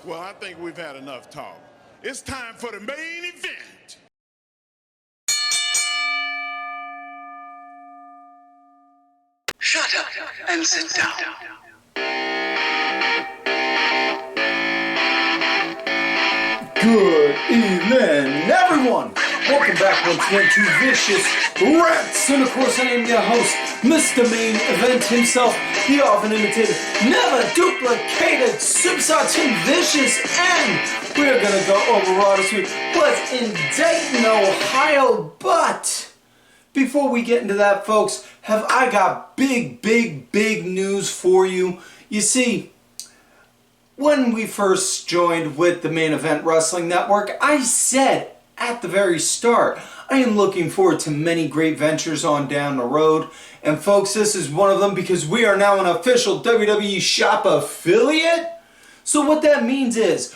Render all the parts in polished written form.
Well, I think we've had enough talk. It's time for the main event. Shut up and sit down. Good evening, everyone! Welcome back once again to Vicious Rants. And of course, I am your host, Mr. Main Event himself, the often imitated, never duplicated, Superstar Team Vicious. And we're gonna go over Raw this week. What's in Dayton, Ohio? But before we get into that, folks, have I got big news for you. You see, when we first joined with the Main Event Wrestling Network, I said at the very start, I am looking forward to many great ventures on down the road. And folks, this is one of them because we are now an official WWE Shop affiliate. So what that means is,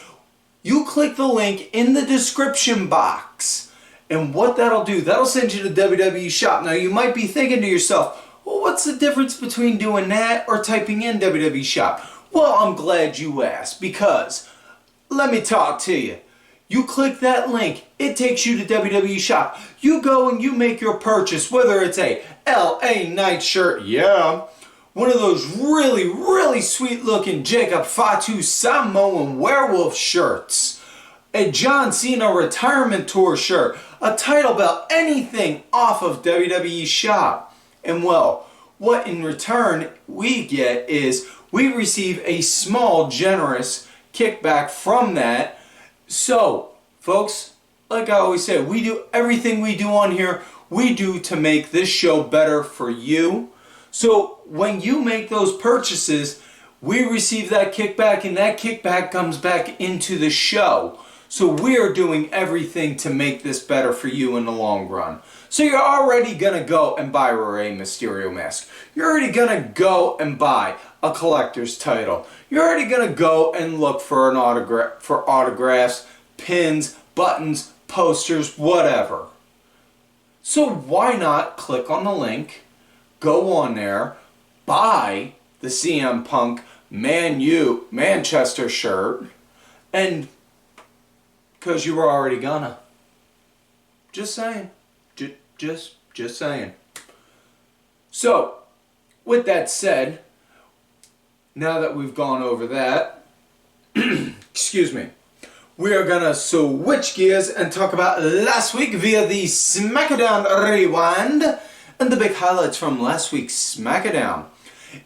you click the link in the description box. And what that'll do, that'll send you to WWE Shop. Now you might be thinking to yourself, well, what's the difference between doing that or typing in WWE Shop? Well, I'm glad you asked, because let me talk to you. You click that link, it takes you to WWE Shop. You go and you make your purchase, whether it's a LA Knight shirt, yeah, one of those really sweet looking Jacob Fatu Samoan werewolf shirts, a John Cena retirement tour shirt, a title belt, anything off of WWE Shop. And well, what in return we get is we receive a small, generous kickback from that. So, folks, like I always say, we do everything we do on here, we do to make this show better for you. So, when you make those purchases, we receive that kickback, and that kickback comes back into the show. So, we are doing everything to make this better for you in the long run. So, you're already going to go and buy a Rey Mysterio mask. You're already going to go and buy a collector's title. You're already going to go and look for an autographs, pins, buttons, posters, whatever. So why not click on the link, go on there, buy the CM Punk Manchester shirt, and because you were already gonna. Just saying. Just saying. So, with that said, now that we've gone over that, excuse me, we are gonna switch gears and talk about last week via the SmackDown Rewind and the big highlights from last week's SmackDown.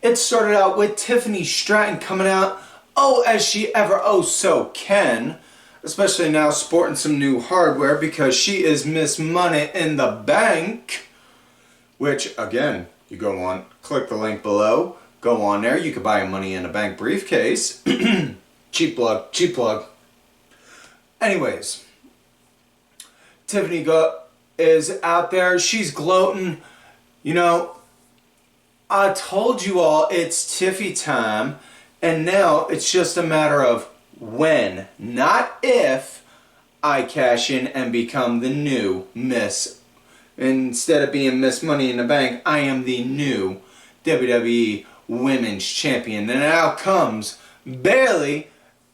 It started out with Tiffany Stratton coming out, as she ever so can, especially now sporting some new hardware because she is Miss Money in the Bank, which again, you go on, click the link below. Go on there, you could buy a Money in the Bank briefcase. Cheap plug. Anyways, Tiffany is out there, she's gloating. You know, I told you all it's Tiffy time, and now it's just a matter of when, not if, I cash in and become the new Miss. Instead of being Miss Money in the Bank, I am the new WWE Women's Champion. And out comes Bayley,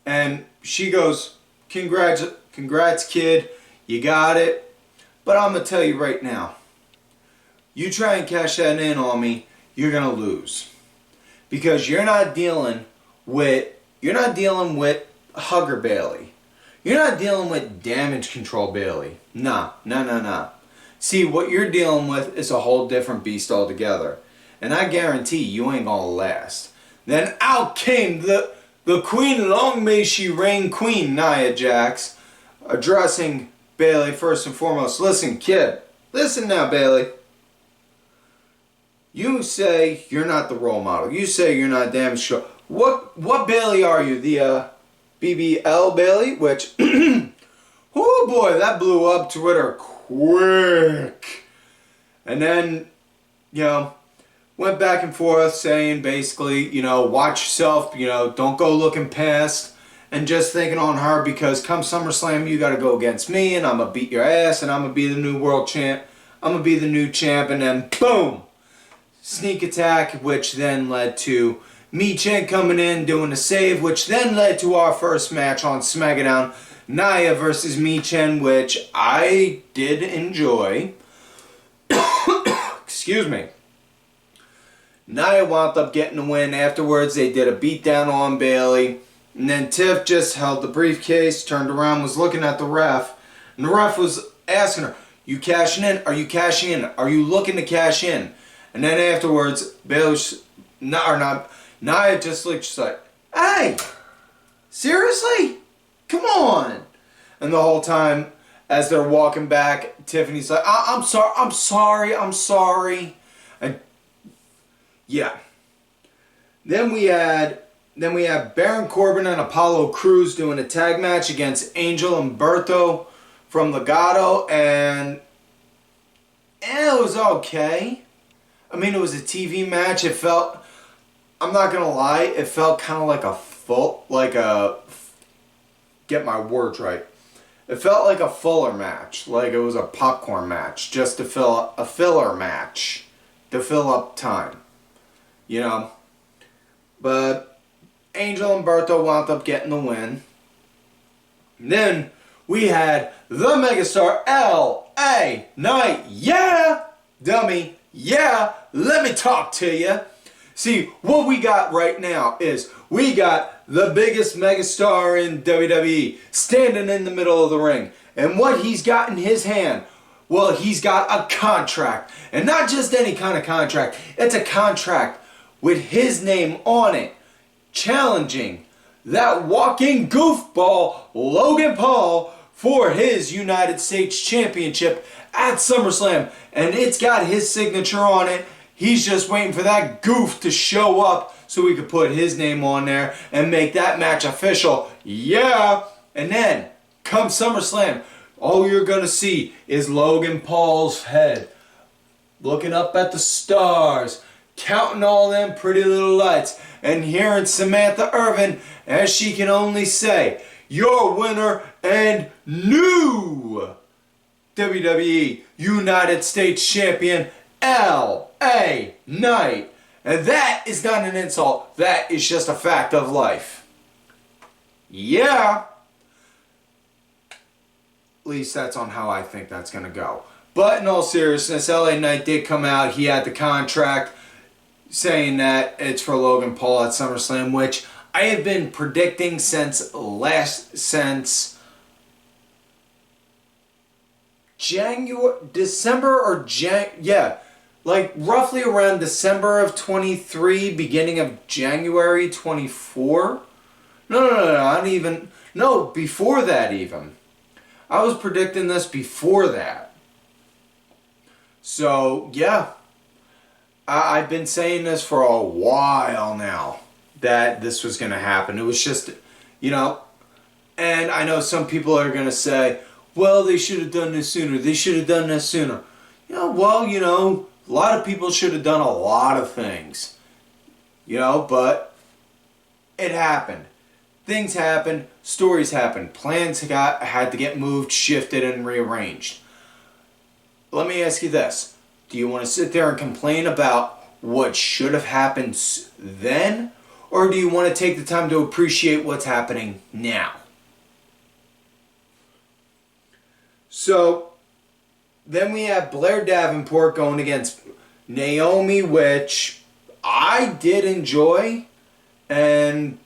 and she goes, congrats kid, you got it. But I'm gonna tell you right now, you try and cash that in on me, you're gonna lose, because you're not dealing with Hugger Bayley. You're not dealing with Damage Control Bayley. Nah. See, what you're dealing with is a whole different beast altogether. And I guarantee you ain't gonna last. Then out came the Queen, long may she reign Queen, Nia Jax, addressing Bayley first and foremost. Listen, kid. Listen now, Bayley. You say you're not the role model. You say you're not Damage Control. What Bayley are you? The BBL Bayley? Which, oh boy, that blew up Twitter quick. And then, went back and forth saying basically, watch yourself, don't go looking past and just thinking on her, because come SummerSlam you gotta go against me and I'm gonna beat your ass and I'm gonna be the new world champ. I'm gonna be the new champ, and then boom! Sneak attack, which then led to Michin coming in, doing the save, which then led to our first match on SmackDown, Nia versus Michin, which I did enjoy. Excuse me. Nia wound up getting the win. Afterwards, they did a beatdown on Bayley. And then Tiff just held the briefcase, turned around, was looking at the ref. And the ref was asking her, "You cashing in? Are you cashing in? Are you looking to cash in?" And then afterwards, Bayley, Nia just looked, she's like, "Hey, seriously? Come on." And the whole time, as they're walking back, Tiffany's like, I'm sorry. And yeah. Then we had Baron Corbin and Apollo Crews doing a tag match against Angel and Berto from Legado, and it was okay. I mean, it was a TV match. It felt, I'm not gonna lie, it felt kind of like get my words right. It felt like a fuller match, like it was a popcorn match, just to fill a filler match, to fill up time, you know. But Angel and Berto wound up getting the win. And then we had the megastar L.A. Knight. Yeah, dummy. Yeah, let me talk to you. See, what we got right now is we got the biggest megastar in WWE standing in the middle of the ring. And what he's got in his hand, well, he's got a contract. And not just any kind of contract. It's a contract with his name on it, challenging that walking goofball Logan Paul for his United States Championship at SummerSlam. And it's got his signature on it. He's just waiting for that goof to show up so we could put his name on there and make that match official. Yeah! And then, come SummerSlam, all you're going to see is Logan Paul's head looking up at the stars, counting all them pretty little lights, and hearing Samantha Irvin as she can only say, "Your winner and new WWE United States Champion, L.A. Knight." And that is not an insult. That is just a fact of life. Yeah. At least that's on how I think that's going to go. But in all seriousness, L.A. Knight did come out. He had the contract saying that it's for Logan Paul at SummerSlam, which I have been predicting since like roughly around December of 23, beginning of January 24. No, before that even. I was predicting this before that. So, yeah. I've been saying this for a while now, that this was going to happen. It was just, and I know some people are going to say, well, they should have done this sooner. They should have done this sooner. A lot of people should have done a lot of things. But it happened. Things happened. Stories happened. Plans had to get moved, shifted, and rearranged. Let me ask you this. Do you want to sit there and complain about what should have happened then? Or do you want to take the time to appreciate what's happening now? So, then we have Blair Davenport going against Naomi, which I did enjoy. And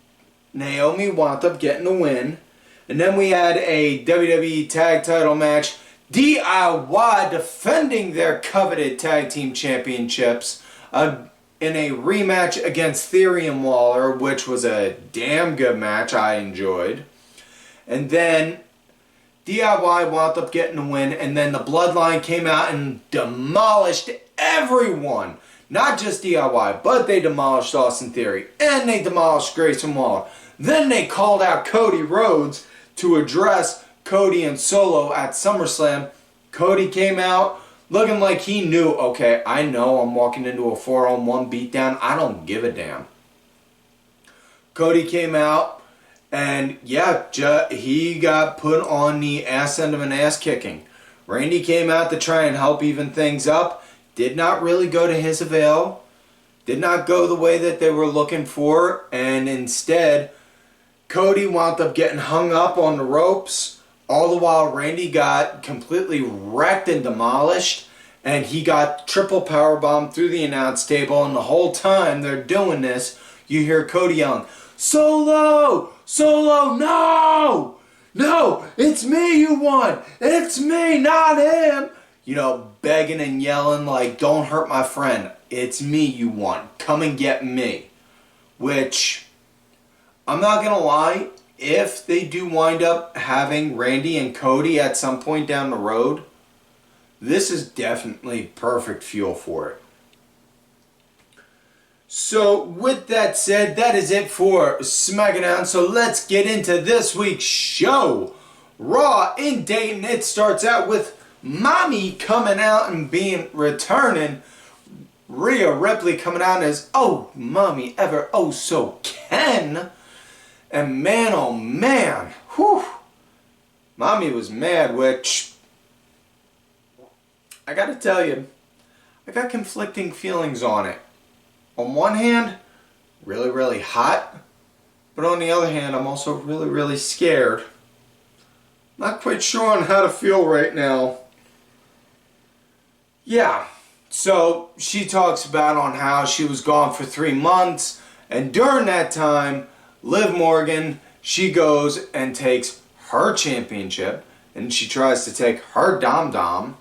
Naomi wound up getting the win. And then we had a WWE Tag Title match. DIY defending their coveted Tag Team Championships in a rematch against Theory and Waller, which was a damn good match I enjoyed. And then DIY wound up getting the win, and then the Bloodline came out and demolished everyone. Not just DIY, but they demolished Austin Theory, and they demolished Grayson Waller. Then they called out Cody Rhodes to address Cody and Solo at SummerSlam. Cody came out looking like he knew, okay, I know I'm walking into a 4-on-1 beatdown. I don't give a damn. Cody came out and, he got put on the ass end of an ass kicking. Randy came out to try and help even things up. Did not really go to his avail. did not go the way that they were looking for, and instead Cody wound up getting hung up on the ropes, all the while Randy got completely wrecked and demolished, and he got triple powerbomb through the announce table, and the whole time they're doing this, you hear Cody yelling, "Solo! Solo, no! No, it's me you want! It's me, not him!" You know, begging and yelling like, "Don't hurt my friend. It's me you want. Come and get me." Which, I'm not gonna lie, if they do wind up having Randy and Cody at some point down the road, this is definitely perfect fuel for it. So, with that said, that is it for SmackDown. So, let's get into this week's show. Raw in Dayton. It starts out with Mommy coming out and returning. Rhea Ripley coming out as, "Oh, Mommy ever, oh so Ken." And man, oh man, whew. Mommy was mad, which, I gotta tell you, I got conflicting feelings on it. On one hand, really, really hot. But on the other hand, I'm also really, really scared. Not quite sure on how to feel right now. Yeah, so she talks about on how she was gone for 3 months, and during that time, Liv Morgan, she goes and takes her championship, and she tries to take her Dom,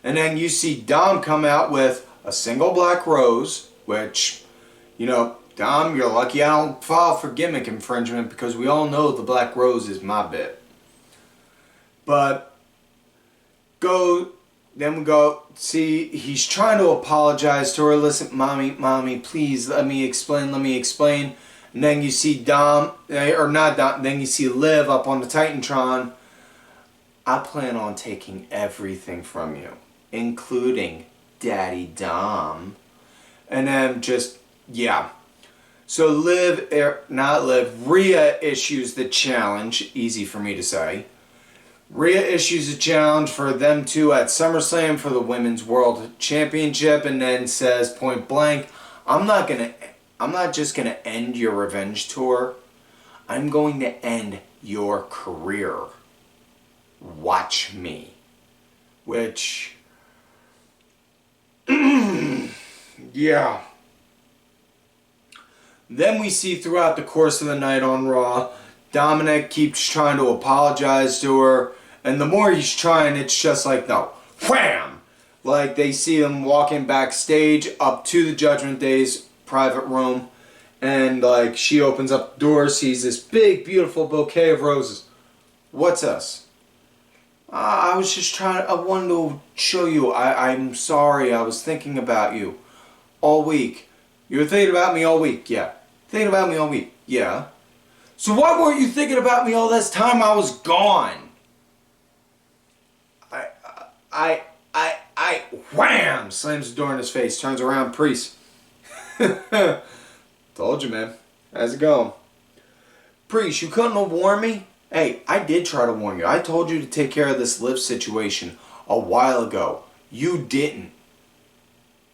and then you see Dom come out with a single black rose, which, you know, Dom, you're lucky I don't file for gimmick infringement, because we all know the black rose is my bit. But then we go see, he's trying to apologize to her. "Listen, mommy, please, let me explain. And then you see then you see Liv up on the Titantron. "I plan on taking everything from you, including Daddy Dom." And then yeah. So Rhea issues the challenge, easy for me to say. Rhea issues a challenge for them two at SummerSlam for the Women's World Championship, and then says point blank, I'm not just gonna end your revenge tour. I'm going to end your career. Watch me. Which, yeah. Then we see throughout the course of the night on Raw, Dominic keeps trying to apologize to her, and the more he's trying, it's just like, no, wham! Like, they see him walking backstage up to the Judgment Day's private room, and like, she opens up the door, sees this big, beautiful bouquet of roses. "What's us?" I was just I wanted to show you, I'm sorry, I was thinking about you all week." "You were thinking about me all week?" "Yeah." "Thinking about me all week?" "Yeah." "So why weren't you thinking about me all this time I was gone?" Wham! Slams the door in his face, turns around, Priest. "Told you, man. How's it going?" "Priest, you couldn't have warned me?" "Hey, I did try to warn you. I told you to take care of this Liv situation a while ago. You didn't.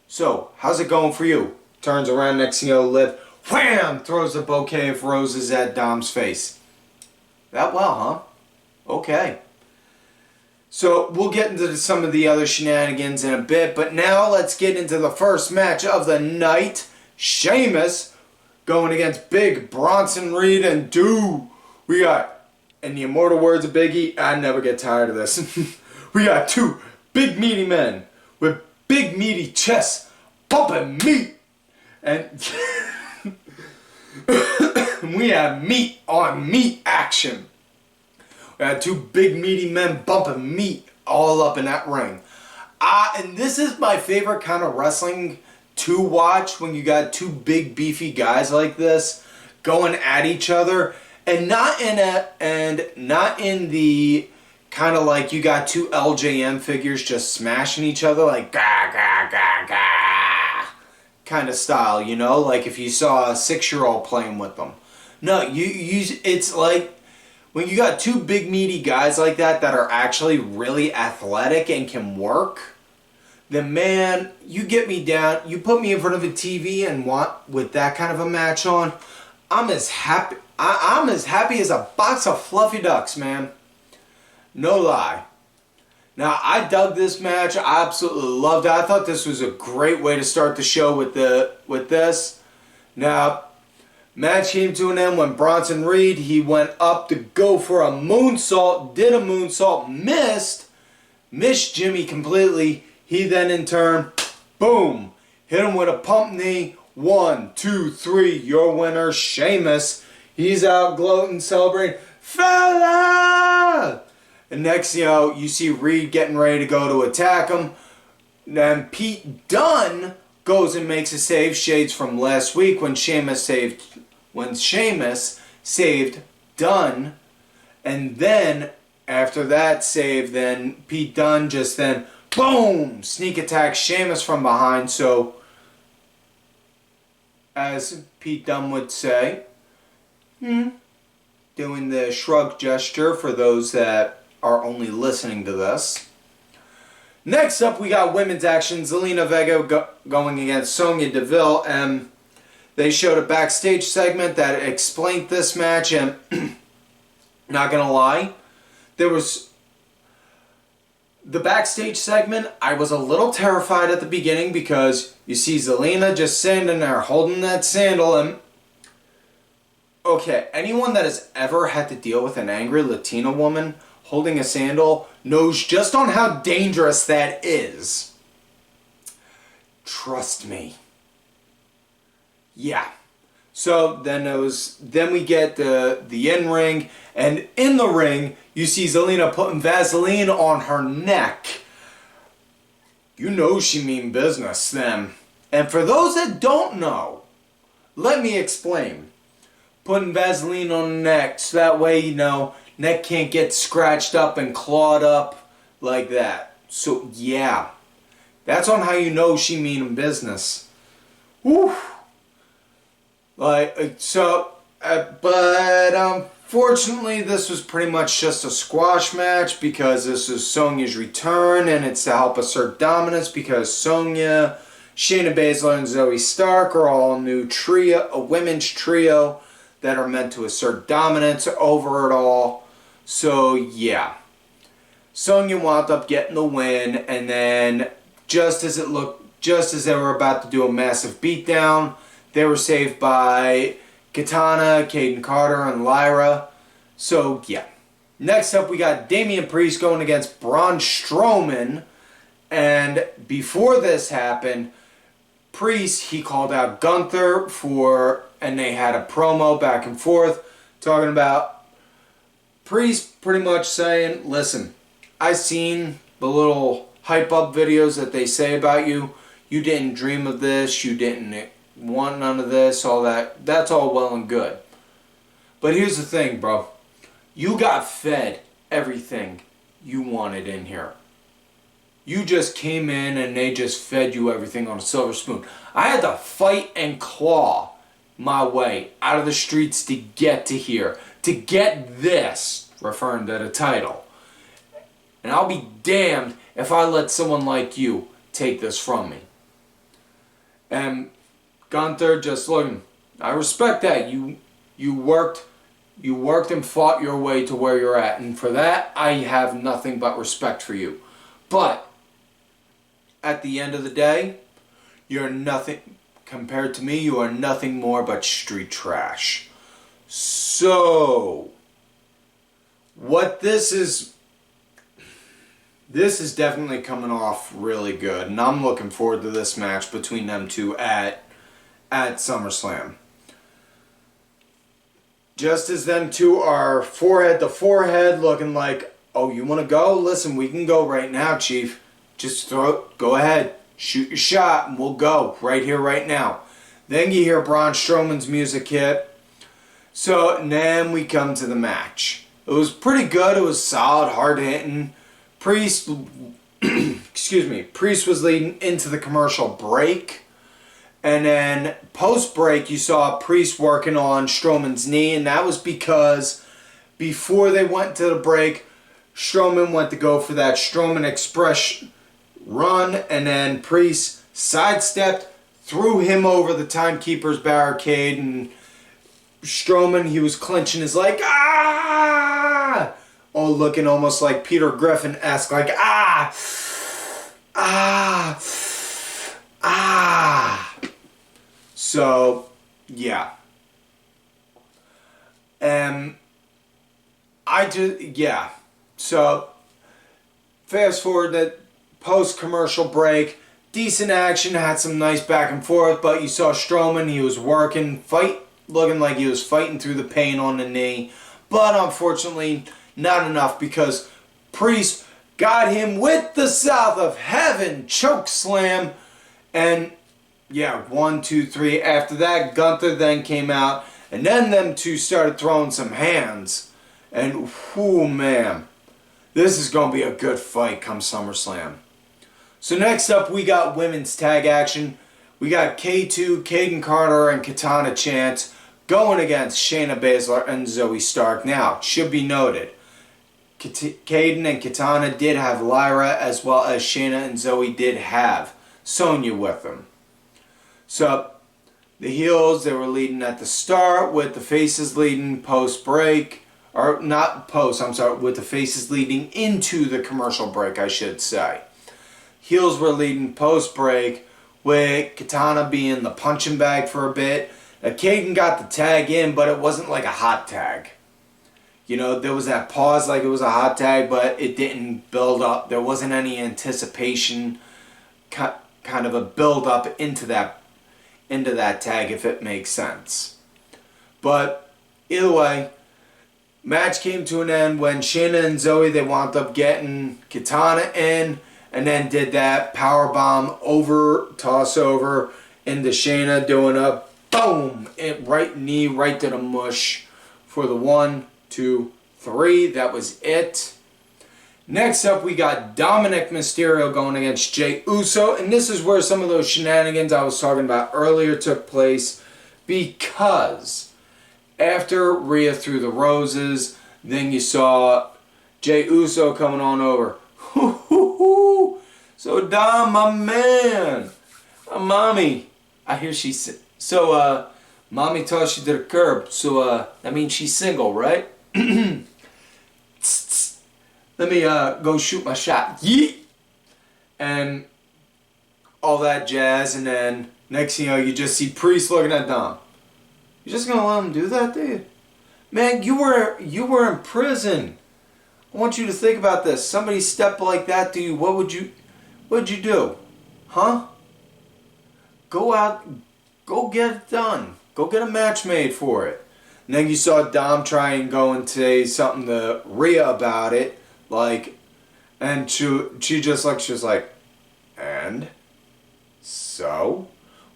So, how's it going for you?" Turns around, next thing you know, Liv, wham! Throws a bouquet of roses at Dom's face. "That well, huh? Okay." So we'll get into some of the other shenanigans in a bit, but now let's get into the first match of the night. Sheamus going against Big Bronson Reed and we got, in the immortal words of Biggie, I never get tired of this. We got two big meaty men with big meaty chests bumping meat. And we have meat on meat action. We had two big meaty men bumping meat all up in that ring. And this is my favorite kind of wrestling to watch, when you got two big beefy guys like this going at each other, and not in the kind of like you got two LJM figures just smashing each other like gah gah gah gah kind of style, you know, like if you saw a 6-year-old playing with them. No, it's like when you got two big meaty guys like that are actually really athletic and can work, then man, you get me down, you put me in front of a TV and want with that kind of a match on, I'm as happy. I'm as happy as a box of fluffy ducks, man. No lie. Now, I dug this match. I absolutely loved it. I thought this was a great way to start the show with this. Now, match came to an end when Bronson Reed, he went up to go for a moonsault, did a moonsault, missed Jimmy completely. He then in turn, boom, hit him with a pump knee. 1, 2, 3, your winner, Sheamus. He's out gloating, celebrating, fella! And next, you see Reed getting ready to go to attack him. Then Pete Dunne goes and makes a save, shades from last week when Sheamus saved Dunne. And then, after that save, then Pete Dunne just then, boom, sneak attacks Sheamus from behind. So, as Pete Dunne would say, doing the shrug gesture for those that are only listening to this. Next up, we got women's action. Zelina Vega going against Sonya Deville, and they showed a backstage segment that explained this match, and not gonna lie, there was the backstage segment. I was a little terrified at the beginning because you see Zelina just standing there holding that sandal, and okay, anyone that has ever had to deal with an angry Latina woman holding a sandal knows just on how dangerous that is. Trust me. Yeah. So then we get the in-ring, and in the ring you see Zelina putting Vaseline on her neck. You know she mean business then. And for those that don't know, let me explain. Putting Vaseline on the neck so that way, neck can't get scratched up and clawed up like that. So yeah, that's on how you know she mean business. Whew. But unfortunately this was pretty much just a squash match because this is Sonya's return and it's to help assert dominance because Sonya, Shayna Baszler, and Zoe Stark are all a women's trio that are meant to assert dominance over it all. So yeah, Sonya wound up getting the win, and then just as they were about to do a massive beatdown, they were saved by Katana, Kaden Carter, and Lyra. So yeah. Next up we got Damian Priest going against Braun Strowman, and before this happened, Priest, he called out Gunther and they had a promo back and forth talking about Priest pretty much saying, listen, I seen the little hype up videos that they say about you. You didn't dream of this. You didn't want none of this, all that. That's all well and good. But here's the thing, bro. You got fed everything you wanted in here. You just came in and they just fed you everything on a silver spoon. I had to fight and claw my way out of the streets to get to here. To get this, referring to the title. And I'll be damned if I let someone like you take this from me. And Gunther just looking, I respect that. You worked and fought your way to where you're at. And for that, I have nothing but respect for you. But at the end of the day, you're nothing, compared to me, you are nothing more but street trash. So, what this is definitely coming off really good, and I'm looking forward to this match between them two at SummerSlam. Just as them two are forehead to forehead looking like, oh, you want to go? Listen, we can go right now, Chief. Just go ahead, shoot your shot, and we'll go right here, right now. Then you hear Braun Strowman's music hit. So, and then we come to the match. It was pretty good. It was solid, hard-hitting. Priest was leading into the commercial break. And then post-break, you saw Priest working on Strowman's knee. And that was because before they went to the break, Strowman went to go for that Strowman Express run, and then Priest sidestepped, threw him over the Timekeeper's barricade, and Strowman, he was clenching his leg, ah! Oh, looking almost like Peter Griffin-esque, like, ah! Ah! Ah! So, yeah. So, fast forward that post-commercial break, decent action, had some nice back and forth, but you saw Strowman, he was working, looking like he was fighting through the pain on the knee, but unfortunately, not enough because Priest got him with the South of Heaven choke slam, and yeah, 1, 2, 3. After that, Gunther then came out, and then them two started throwing some hands, and whoo man, this is gonna be a good fight come SummerSlam. So next up, we got women's tag action. We got K2, Kaden Carter, and Katana Chance going against Shayna Baszler and Zoe Stark. Now, it should be noted, Kaden and Katana did have Lyra, as well as Shayna and Zoe did have Sonya with them. So, the heels, they were leading at the start, with the faces leading post-break. Or, not post, I'm sorry, with the faces leading into the commercial break, I should say. Heels were leading post-break, with Katana being the punching bag for a bit. Kaden got the tag in, but it wasn't like a hot tag. You know, there was that pause like it was a hot tag, but it didn't build up. There wasn't any anticipation, kind of a build up into that tag, if it makes sense. But either way, match came to an end when Shayna and Zoe, they wound up getting Katana in, and then did that powerbomb toss over into Shayna, doing a boom, right knee right to the mush for the 1, 2, 3. That was it. Next up, we got Dominic Mysterio going against Jey Uso, and this is where some of those shenanigans I was talking about earlier took place, because after Rhea threw the roses, then you saw Jey Uso coming on over. So Dom, my man, mommy, I hear she's mommy tossed you to the curb, so that means she's single, right? Let me go shoot my shot. Yeet! And all that jazz, and then next thing you know, you just see Priest looking at Dom. You're just gonna let him do that, dude? Man, you were in prison. I want you to think about this. Somebody stepped like that to you, what would you do? Huh? Go out, go get it done. Go get a match made for it. And then you saw Dom try and go and say something to Rhea about it, like, and she was like, and so,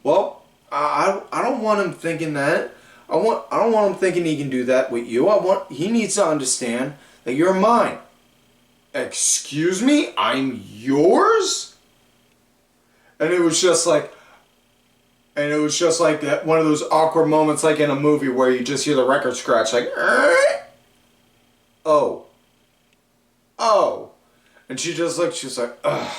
well, I don't want him thinking that. I don't want him thinking he can do that with you. He needs to understand that you're mine. Excuse me? I'm yours? And it was just like that, one of those awkward moments like in a movie where you just hear the record scratch like, oh. And she was like, ugh.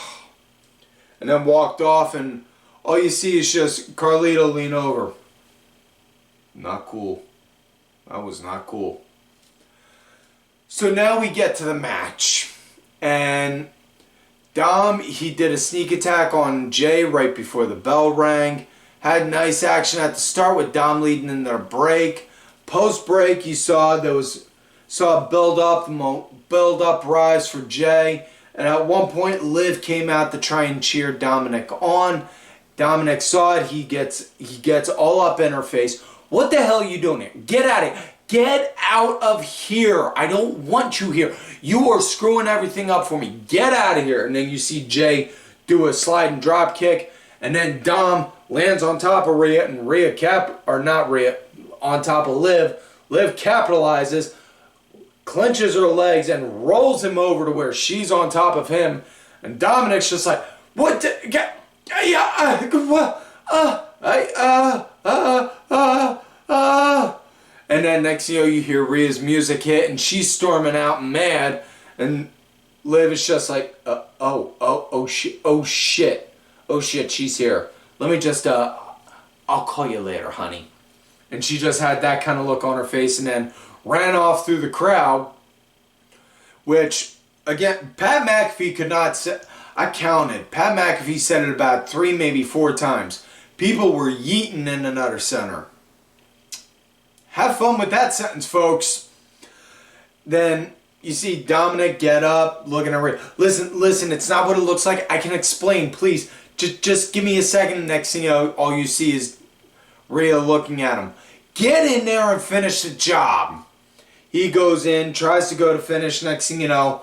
And then walked off, and all you see is just Carlito lean over. Not cool. That was not cool. So now we get to the match. And Dom, he did a sneak attack on Jay right before the bell rang. Had nice action at the start with Dom leading in their break. Post break, you saw a build up rise for Jay. And at one point, Liv came out to try and cheer Dominic on. Dominic saw it. He gets all up in her face. What the hell are you doing here? Get out of here. Get out of here. I don't want you here. You are screwing everything up for me. Get out of here. And then you see Jay do a slide and drop kick. And then Dom lands on top of Rhea, and on top of Liv. Liv capitalizes, clenches her legs, and rolls him over to where she's on top of him. And Dominic's just like, what the, and then next thing you know, you hear Rhea's music hit, and she's storming out mad. And Liv is just like, oh shit, she's here. Let me just, I'll call you later, honey. And she just had that kind of look on her face and then ran off through the crowd, which, again, Pat McAfee could not say, I counted. Pat McAfee said it about 3, maybe 4 times. People were yeeting in the Nutter Center. Have fun with that sentence, folks. Then you see Dominic get up, looking at Rhea. Listen, it's not what it looks like. I can explain, please. Just give me a second. Next thing you know, all you see is Rhea looking at him. Get in there and finish the job. He goes in, tries to go to finish. Next thing you know,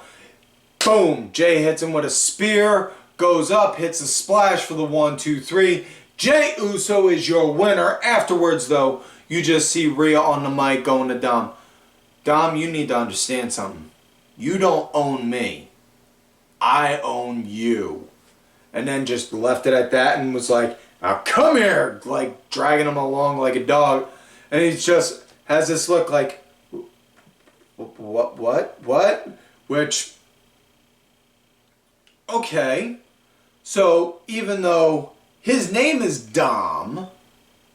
boom. Jay hits him with a spear. Goes up, hits a splash for the 1, 2, 3. Jay Uso is your winner. Afterwards, though, you just see Rhea on the mic going to Dom. Dom, you need to understand something. You don't own me. I own you. And then just left it at that and was like, now come here, like dragging him along like a dog. And he just has this look like, what? Which, okay. So even though his name is Dom,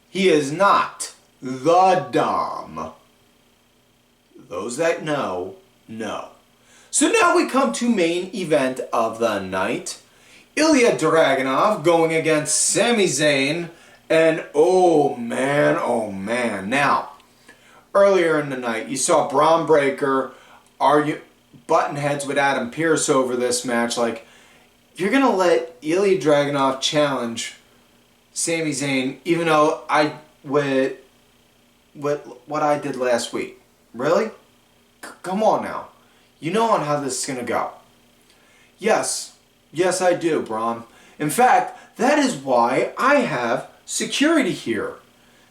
he is not the Dom. Those that know. So now we come to main event of the night. Ilya Dragunov going against Sami Zayn. And oh man. Now, earlier in the night, you saw Braun Breaker button heads with Adam Pearce over this match. Like, you're going to let Ilya Dragunov challenge Sami Zayn, even though with what I did last week. Really? Come on now. You know on how this is going to go. Yes, I do, Braun. In fact, that is why I have security here.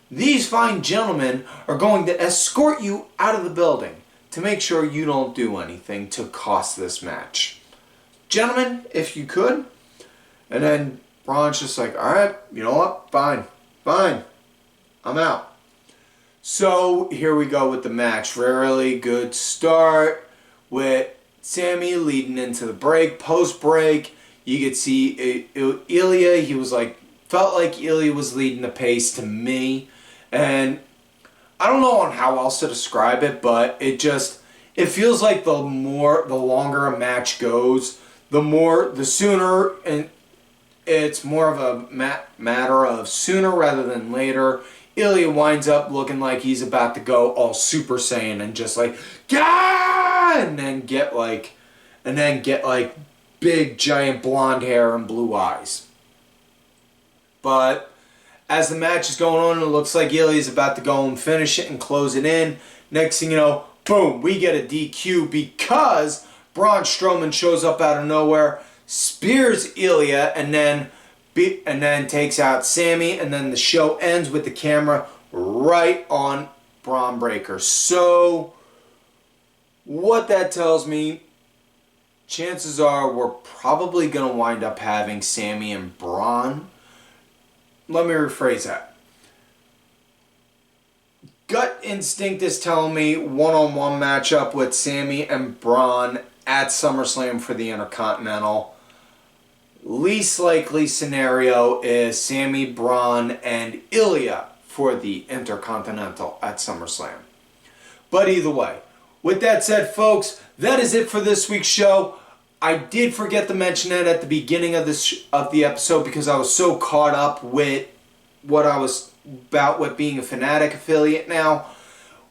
These fine gentlemen are going to escort you out of the building to make sure you don't do anything to cost this match. Gentlemen, if you could. And then Braun's just like, alright, you know what? Fine. I'm out. So here we go with the match. Really good start with Sami leading into the break. Post break, you could see Ilya. He was like, felt like Ilya was leading the pace to me, and I don't know on how else to describe it, but it feels like the longer a match goes, the sooner, and it's more of a matter of sooner rather than later. Ilya winds up looking like he's about to go all Super Saiyan and just like, Gah! and then get like big giant blonde hair and blue eyes. But as the match is going on, it looks like Ilya's about to go and finish it and close it in. Next thing you know, boom, we get a DQ because Braun Strowman shows up out of nowhere, spears Ilya, and then takes out Sami, and then the show ends with the camera right on Braun Breaker. So, what that tells me, chances are we're probably going to wind up having Sami and Braun. Let me rephrase that. Gut instinct is telling me one-on-one matchup with Sami and Braun at SummerSlam for the Intercontinental. Least likely scenario is Sami, Braun, and Ilya for the Intercontinental at SummerSlam. But either way, with that said, folks, that is it for this week's show. I did forget to mention it at the beginning of the episode because I was so caught up with what I was about with being a Fanatic affiliate now.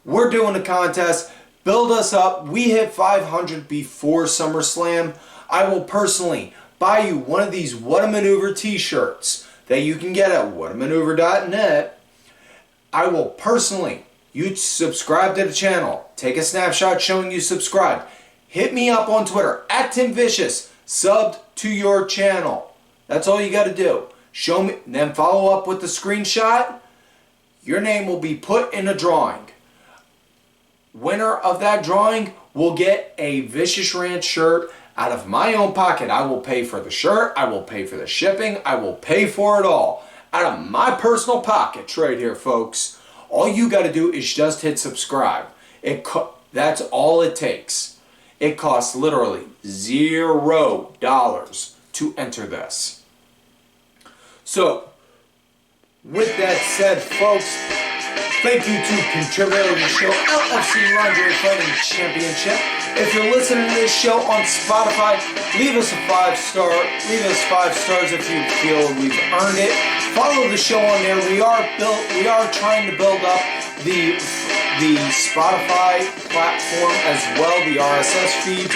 We're doing a contest. Build us up. We hit 500 before SummerSlam. I will personally buy you one of these What a Maneuver t-shirts that you can get at whatamaneuver.net. I will personally, you subscribe to the channel, take a snapshot showing you subscribed. Hit me up on Twitter, @TimVicious, subbed to your channel. That's all you got to do. Show me, then follow up with the screenshot. Your name will be put in a drawing. Winner of that drawing will get a Vicious Rant shirt out of my own pocket. I will pay for the shirt. I will pay for the shipping. I will pay for it all. Out of my personal pockets right here, folks. All you got to do is just hit subscribe. That's all it takes. It costs literally $0 to enter this. So, with that said, folks, thank you to contributor of the show, LFC Lingerie Fighting Championship. If you're listening to this show on Spotify, leave us a 5-star. Leave us 5 stars if you feel we've earned it. Follow the show on there. We are trying to build up the Spotify platform as well, the RSS feed.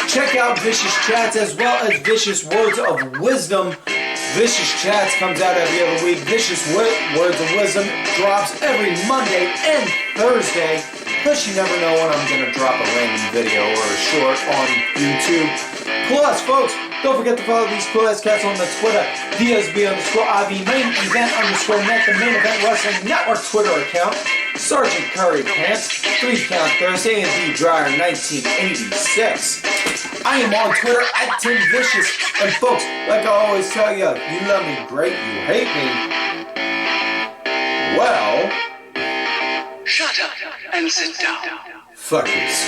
Check out Vicious Chats as well as Vicious Words of Wisdom. Vicious Chats comes out every other week. Vicious Words of Wisdom drops every Monday and Thursday. Plus, you never know when I'm going to drop a random video or a short on YouTube. Plus, folks, don't forget to follow these cool ass cats on the Twitter. DSB_IV main event _net, the main event wrestling network Twitter account. Sergeant Curry Pants, 3 Count Thursday, and D Dryer 1986. I am on Twitter at Tim Vicious. And folks, like I always tell you, you love me great, you hate me. Well, Shut up and sit down. fuck this.